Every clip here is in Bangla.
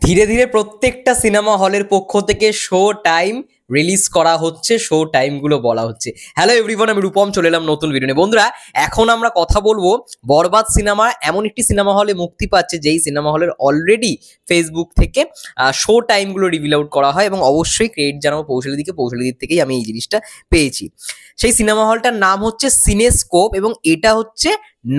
ধীরে ধীরে প্রত্যেকটা সিনেমা হলের পক্ষ থেকে শো টাইম রিলিজ করা হচ্ছে, শো টাইমগুলো বলা হচ্ছে। হ্যালো এভরিওয়ান, আমি রূপম চলে এলাম নতুন ভিডিও নিয়ে। বন্ধুরা, এখন আমরা কথা বলবো বরবাদ সিনেমা এমন একটি সিনেমা হলে মুক্তি পাচ্ছে যেই সিনেমা হলের অলরেডি ফেসবুক থেকে শো টাইমগুলো রিভিল আউট করা হয় এবং অবশ্যই ক্রেডিট জানাবো পৌশালিদির থেকেই আমি এই জিনিসটা পেয়েছি। সেই সিনেমা হলটার নাম হচ্ছে সিনেস্কোপ এবং এটা হচ্ছে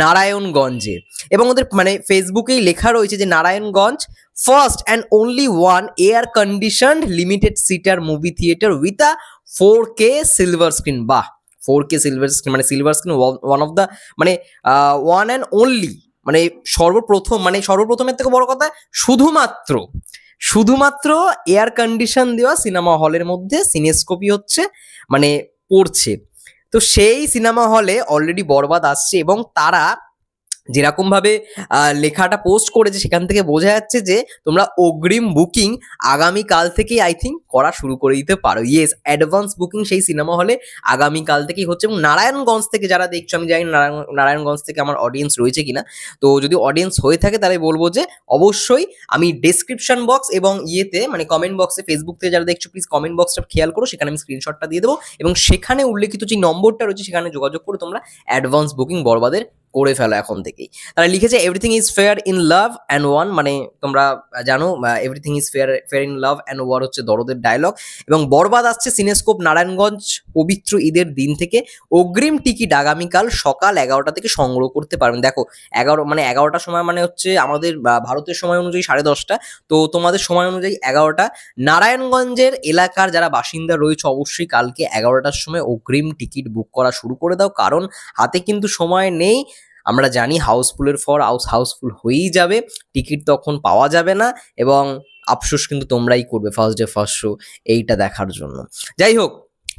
নারায়ণগঞ্জে, এবং ওদের মানে ফেসবুকেই লেখা রয়েছে যে Narayanganj first and only one air conditioned limited seater movie theater with a 4K silver screen। বাহ, 4K silver screen মানে silver screen, one of the মানে ওয়ান অ্যান্ড অনলি, মানে সর্বপ্রথমের থেকে বড় কথা শুধুমাত্র এয়ার কন্ডিশন দেওয়া সিনেমা হলের মধ্যে সিনেস্কোপই হচ্ছে মানে পড়ছে। তো সেই সিনেমা হলে অলরেডি বরবাদ আসছে এবং তারা যেরকম ভাবে লেখাটা পোস্ট করেছে সেখান থেকে বোঝা যাচ্ছে যে তোমরা অগ্রিম বুকিং আগামীকাল থেকেই আই থিঙ্ক করা শুরু করে দিতে পারো। ইয়েস, অ্যাডভান্স বুকিং সেই সিনেমা হলে আগামীকাল থেকেই হচ্ছে। এবং নারায়ণগঞ্জ থেকে যারা দেখছো, আমি জানি নারায়ণগঞ্জ থেকে আমার অডিয়েন্স রয়েছে কিনা, তো যদি অডিয়েন্স হয়ে থাকে তাহলে বলবো যে অবশ্যই আমি ডেসক্রিপশন বক্স এবং ইয়েতে মানে কমেন্ট বক্সে, ফেসবুক থেকে যারা দেখছো প্লিজ কমেন্ট বক্সটা খেয়াল করো, সেখানে আমি স্ক্রিনশটটা দিয়ে দেবো এবং সেখানে উল্লেখিত যে নম্বরটা রয়েছে সেখানে যোগাযোগ করে তোমরা অ্যাডভান্স বুকিং বরবাদের করে ফেলো এখন থেকেই। তারা লিখেছে everything is fair in love and one, মানে তোমরা জানো everything is fair in love and war হচ্ছে দরদের ডায়লগ। এবং বরবাদ আসছে সিনেস্কোপ নারায়ণগঞ্জ পবিত্র ঈদের দিন থেকে। অগ্রিম টিকিট আগামীকাল সকাল 11টা থেকে সংগ্রহ করতে পারবেন। দেখো 11টার সময় মানে হচ্ছে আমাদের ভারতের সময় অনুযায়ী 10:30, তো তোমাদের সময় অনুযায়ী 11টা। নারায়ণগঞ্জের এলাকার যারা বাসিন্দা রয়েছে অবশ্যই কালকে 11টার সময় অগ্রিম টিকিট বুক করা শুরু করে দাও, কারণ হাতে কিন্তু সময় নেই। আমরা জানি হাউসফুলের ফর হাউসফুল হয়েই যাবে, টিকিট তখন পাওয়া যাবে না এবং আফসোস কিন্তু তোমরাই করবে ফার্স্ট ডে ফার্স্ট শো এইটা দেখার জন্য। যাই হোক,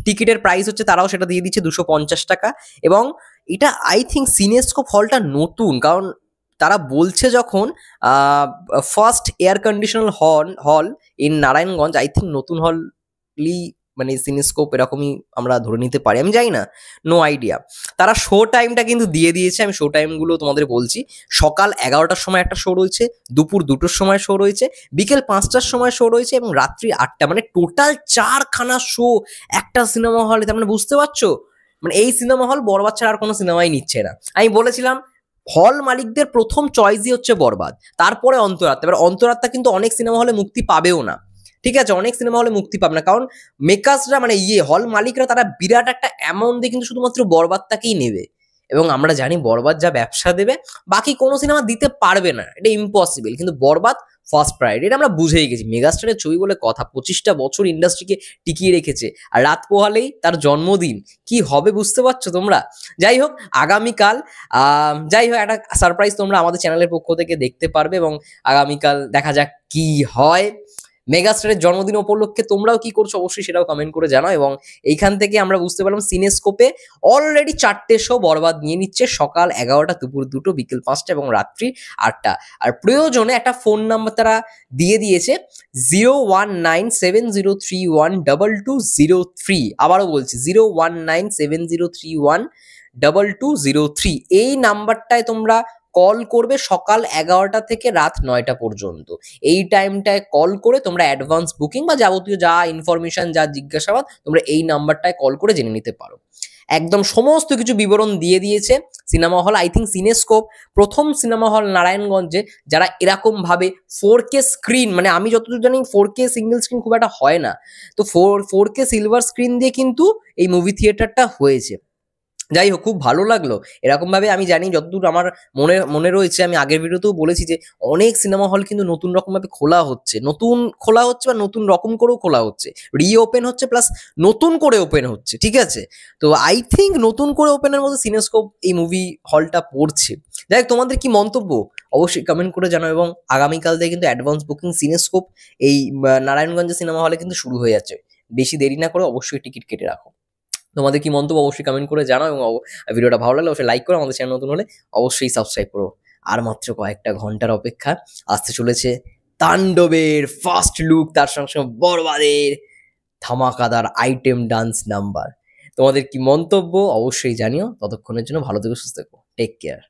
টিকিটের প্রাইস হচ্ছে তারাও সেটা দিয়ে দিচ্ছে 250 টাকা। এবং এটা আই থিঙ্ক সিনেস্কোপ হলটা নতুন, কারণ তারা বলছে যখন ফার্স্ট এয়ার কন্ডিশনাল হল ইন নারায়ণগঞ্জ, আই থিঙ্ক নতুন হলই মানে সিনেস্কোপ এরকমই আমরা ধরে নিতে পারি, আমি জানি না, নো আইডিয়া। তারা শো টাইমটা কিন্তু দিয়ে দিয়েছে, আমি শো টাইমগুলো তোমাদের বলছি। সকাল 11টার সময় একটা শো রয়েছে, দুপুর 2টোর সময় শো রয়েছে, বিকেল 5টার সময় শো রয়েছে এবং রাত্রি 8টা, মানে টোটাল 4খানা শো একটা সিনেমা হলে। তার মানে বুঝতে পারছো, মানে এই সিনেমা হল বরবাদ ছাড়া আর কোনো সিনেমাই নিচ্ছে না। আমি বলেছিলাম হল মালিকদের প্রথম চয়েসই হচ্ছে বরবাদ, তারপরে অন্তরাত্মা। এবার অন্তরাত্মা কিন্তু অনেক সিনেমা হলে মুক্তি পাবেও না, ঠিক আছে, অনেক সিনেমা হলে মুক্তি পাবে না, কারণ মেকার্সরা মানে হল মালিকরা তারা বিরাট একটা অ্যামাউন্ট দিয়ে কিন্তু শুধুমাত্র বরবাদটাকেই নেবে। এবং আমরা জানি বরবাদ যা ব্যবসা দেবে বাকি কোনো সিনেমা দিতে পারবে না, এটা ইম্পসিবল। কিন্তু বরবাদ ফার্স্ট প্রায়োরিটি, এটা আমরা বুঝেই গেছি। মেগাস্টারের ছবি বলে কথা, 25টা বছর ইন্ডাস্ট্রিকে টিকিয়ে রেখেছে, আর রাত পোহালেই তার জন্মদিন, কি হবে বুঝতে পারছো তোমরা। যাই হোক, আগামীকাল একটা সারপ্রাইজ তোমরা আমাদের চ্যানেলের পক্ষ থেকে দেখতে পারবে এবং আগামীকাল দেখা যাক কি হয়। মেগাস্টারের জন্মদিন উপলক্ষে তোমরাও কি করছো অবশ্যই সেটাও কমেন্ট করে জানাও। এবং এইখান থেকে আমরা বুঝতে পারলাম সিনেস্কোপে অলরেডি 4টে শো বরবাদ নিয়ে নিচ্ছে, সকাল 11টা, দুপুর 2টো, বিকেল 5টা এবং রাত্রি 8টা। আর প্রয়োজনে একটা ফোন নাম্বার তারা দিয়ে দিয়েছে 01970312203। আবারও বলছি 01970312203। এই নাম্বারটায় তোমরা কল করবে সকাল 11টা থেকে রাত 9টা পর্যন্ত। এই টাইমটায় কল করে তোমরা অ্যাডভান্স বুকিং বা যাবতীয় যা ইনফরমেশন, যা জিজ্ঞাসাবাদ তোমরা এই নাম্বারটায় কল করে জেনে নিতে পারো। একদম সমস্ত কিছু বিবরণ দিয়ে দিয়েছে সিনেমা হল। আই থিঙ্ক সিনেস্কোপ প্রথম সিনেমা হল নারায়ণগঞ্জে যারা এরকম ভাবে 4K স্ক্রিন, মানে আমি যতদূর জানি 4K সিঙ্গেল স্ক্রিন খুব একটা হয় না, তো 4K সিলভার স্ক্রিন দিয়ে কিন্তু এই মুভি থিয়েটারটা হয়েছে। যাই হোক, খুব ভালো লাগলো এরকমভাবে। আমি জানি যতদূর আমার মনে রয়েছে, আমি আগের ভিডিওতেও বলেছি যে অনেক সিনেমা হল কিন্তু নতুন রকমভাবে খোলা হচ্ছে বা নতুন রকম করেও খোলা হচ্ছে, রিওপেন হচ্ছে প্লাস নতুন করে ওপেন হচ্ছে, ঠিক আছে। তো আই থিঙ্ক নতুন করে ওপেনের মধ্যে সিনেস্কোপ এই মুভি হলটা পড়ছে। যাই হোক, তোমাদের কি মন্তব্য অবশ্যই কমেন্ট করে জানাও। এবং আগামীকাল থেকে কিন্তু অ্যাডভান্স বুকিং সিনেস্কোপ এই নারায়ণগঞ্জের সিনেমা হলে কিন্তু শুরু হয়ে যাচ্ছে। বেশি দেরি না করে অবশ্যই টিকিট কেটে রাখো। তোমাদের কি মন্তব্য অবশ্যই কমেন্ট করে জানাও এবং ভিডিওটা ভালো লাগলে অবশ্যই লাইক করো, আমাদের চ্যানেল নতুন হলে অবশ্যই সাবস্ক্রাইব করো। আর মাত্র কয়েকটা ঘন্টার অপেক্ষা, আসতে চলেছে তাণ্ডবের ফার্স্ট লুক, তার সঙ্গে সঙ্গে বরবাদের ধামাকাদার আইটেম ডান্স নাম্বার। তোমাদের কি মন্তব্য অবশ্যই জানিও। ততক্ষণের জন্য ভালো থেকো, সুস্থ থেকো, টেক কেয়ার।